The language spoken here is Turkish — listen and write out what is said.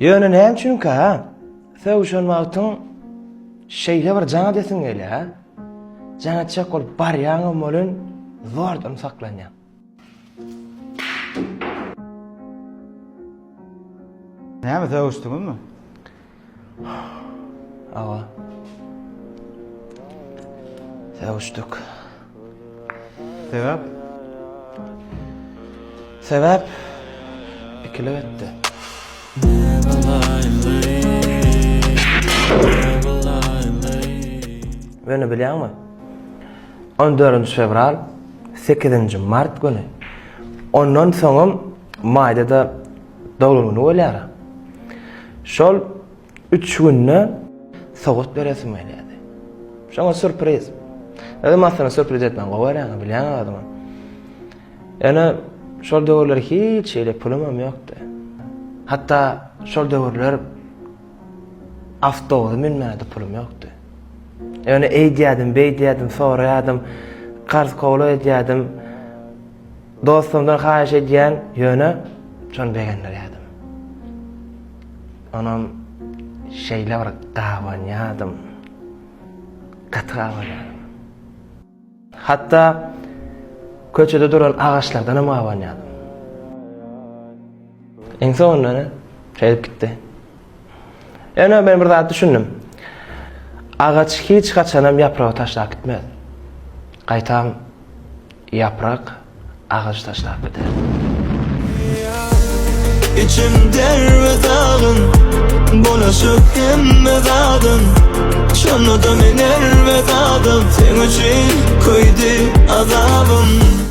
Ýöne näme üçin ha? Söwüşenmagtyň şeýle bir jaňa desiň gele ha? Jaňa çek bolup barýaňa bolan zordan saklanýar. Näme söwüşdiňizmi? Awa. Söwüşdik. Sebäp? Sebäp ikili etdi. Beni bilýärmi? 14 fevral, 8 mart günü. Ondan soňam maýda dowlatyny bolýar. Şol 3 günne soňat beresim geldi. Şoňa sürpriz. Adam aslında sürpriz etmän goýarýan, bilýän adam. Ýani şol döwürler hiç şeýle pulum ýokdy. Hatta şol döwürler awtobusa minmände pulum ýokdy. Ýani eýdýädim, beýdýädim, soraýadım, garz kowla edýädim. Dostumdan haýyş edýän ýöne şonu begenlerýädim. Onam şeýle bir gawanýadım. Gatrawanýadım. Hatta köçede duran ağaçlardan hem gawanýadım. Eň sonunda şeýip gitdi. Ýöne ben bir zat düşündim. Ağaç hiç kaçanam yaprağı taşlap gitmez. Qaytam yaprak ağaç taşlap gider. İçimde ve dağın bulaşıp hemme dağın şonu da mener ve dağın sen için koydu azabım.